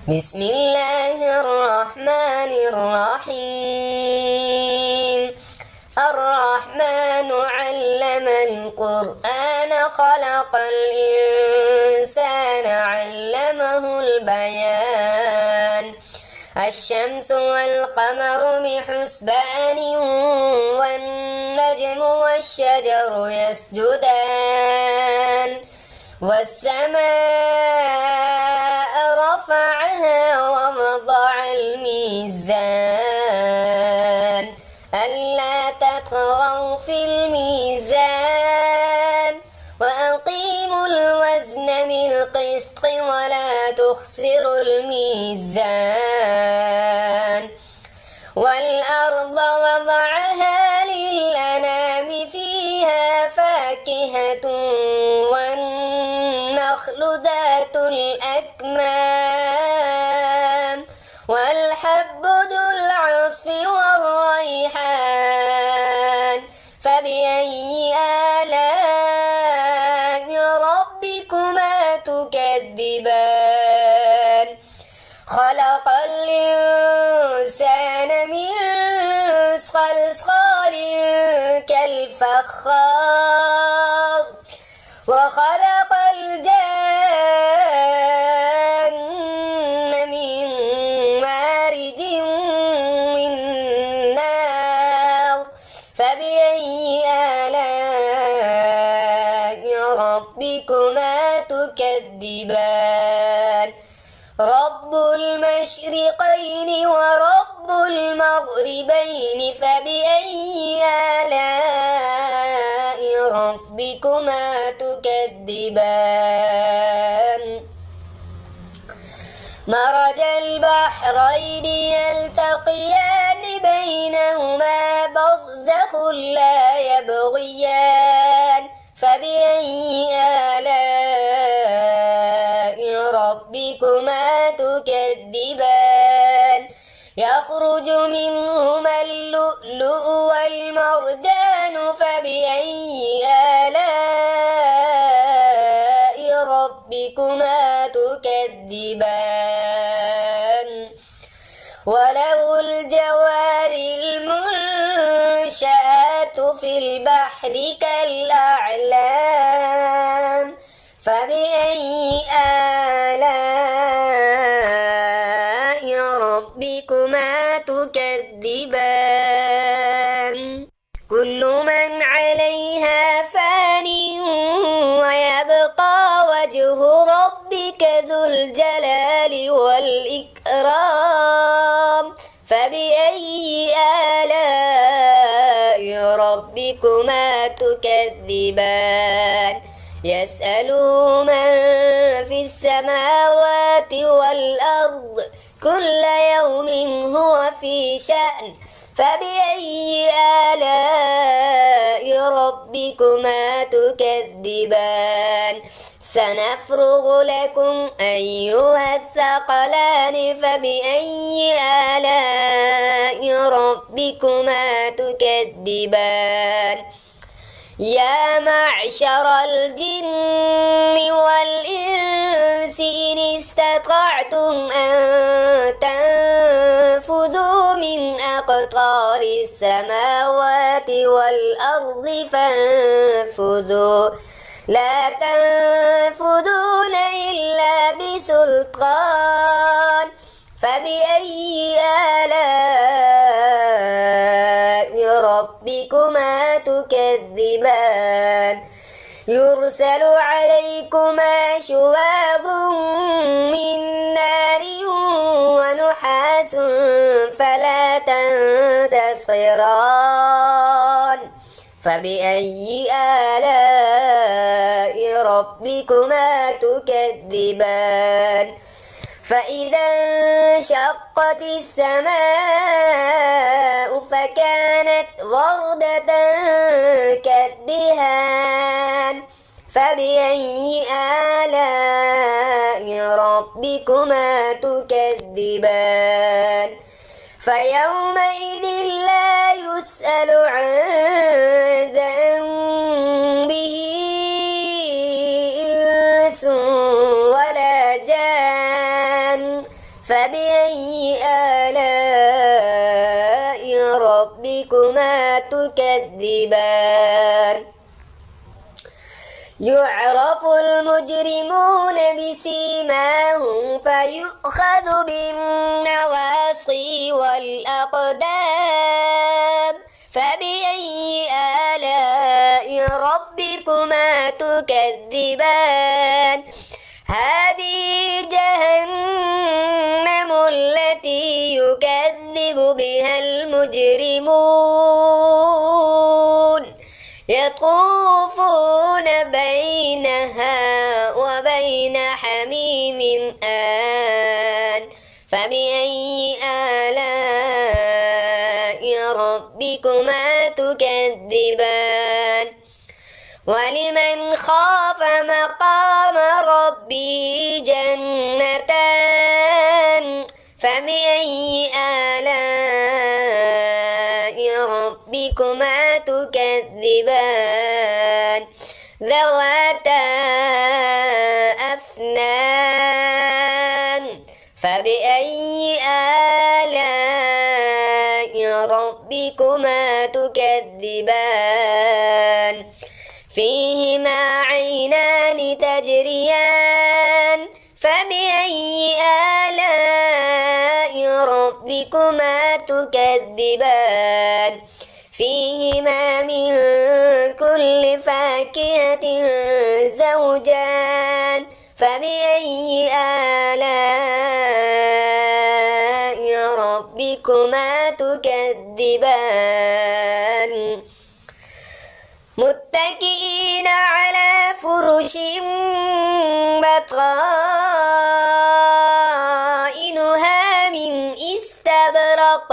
بسم الله الرحمن الرحيم. الرحمن علم القرآن خلق الإنسان علمه البيان. الشمس والقمر بحسبان والنجم والشجر يسجدان والسماء رفعها ووضع الميزان ألا تطغوا في الميزان وأقيموا الوزن بالقسط ولا تخسروا الميزان والأرض وضعها للأنام فيها فاكهة والنخل ذات الأكمام والحب ذو العصف والريحان فبأي آلاء ربكما تكذبان خلق الإنسان من صلصال كالفخار وخلق الجن من مارج من نار فبأي آلاء ربكما تكذبان رب المشرقين ورب المغربين فبأي آلاء ربكما تكذبان مرج البحرين يلتقيان بينهما برزخ لا يبغيان فبأي آلاء ربكما تكذبان يخرج منهما اللؤلؤ والمرجان فبأي آلاء ربكما تكذبان وله الجوار المنشآت في البحر كالأعلام فبأي آلاء ربكما تكذبان كل من عليها فان ويبقى وجه ربك ذو الجلال والإكرام فبأي آلاء ربكما تكذبان يسأله من في السماوات والأرض كل يوم هو في شأن فبأي آلاء ربكما تكذبان سنفرغ لكم أيها الثقلان فبأي آلاء ربكما تكذبان يا معشر الجن والإنس إن استطعتم أن تنفذوا من أقطار السماوات والأرض فانفذوا لا تنفذون إلا بسلطان فبأي آلاء ربكما تكذبان يرسل عليكما شواظ من نار ونحاس فلا تنتصران فبأي آلاء ربكما تكذبان فإذا انشقت السماء فكانت وردة كالدهان فبأي آلاء ربكما تكذبان فيومئذ لا يسأل عن ذنبه فبأي آلاء ربكما تكذبان يعرف المجرمون بسيماهم فيؤخذ بالنواصي والأقدام فبأي آلاء ربكما تكذبان هذه جهنم التي يكذب بها المجرمون يطوفون بينها وبين حميم آن فبأي آلاء ربكما تكذبان ولمن خاف مقام ربه جنتان فبأي آلاء ربكما تكذبان ذواتا أفنان فبأي آلاء ربكما تكذبان فيهما عينان تجريان فبأي آلاء ربكما تكذبان فيهما من كل فاكهة زوجان فبأي آلاء ربكما تكذبان متكئين على فرش بطائنها من استبرق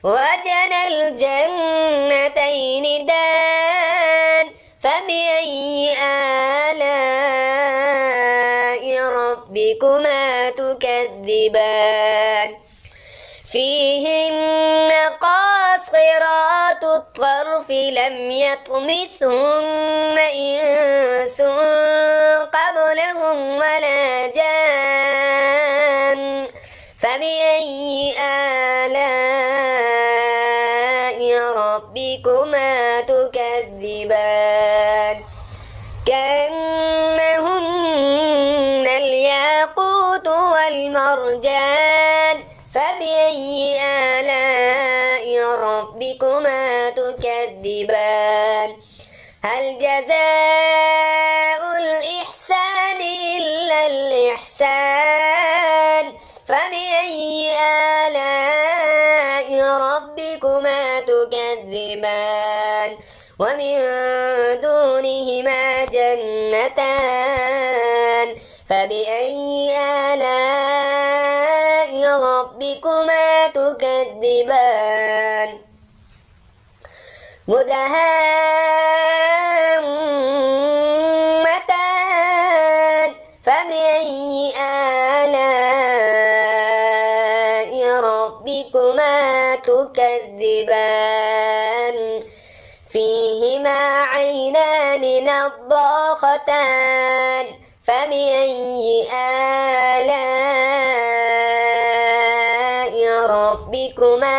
وجنى الجنتين دان فبأي آلاء ربكما تكذبان فيهن قاصرات الطرف لم يطمثهن إنس قبلهم ولا جان فبأي آلاء ربكما تكذبان كأنهن الياقوت والمرجان فبأي آلاء ربكما تكذبان هل جزاء الإحسان إلا الإحسان فبأي آلاء ربكما تكذبان ومن دونهما جنتان فبأي آلاء ربكما تكذبان مدهامتان فبأي آلاء ربكما تكذبان فيهما عينان نضاختان فبأي آلاء ربكما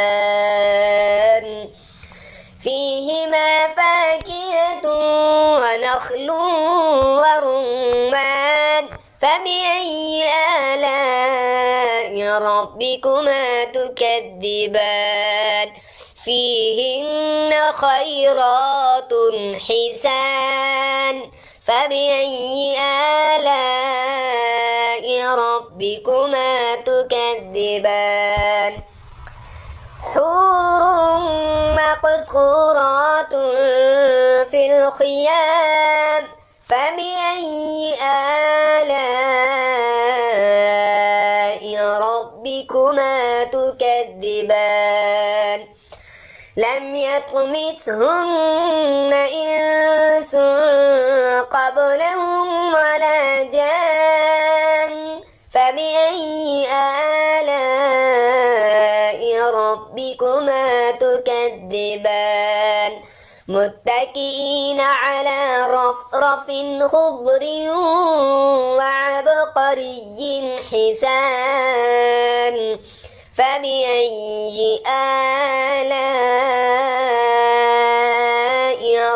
تكذبان فيهما فاكهة ونخل ورمان فبأي آلاء ربكما تكذبان فيهن خيرات حسان فبأي آلاء ربكما تكذبان حور مقصورات في الخيام فبأي آلاء ربكما تكذبان لم يطمثهن إنس قبلهم ولا جان فبأي آلاء ربكما تكذبان متكئين على وزخرف خضر وعبقري حسان فبأي آلاء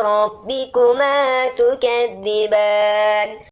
ربكما تكذبان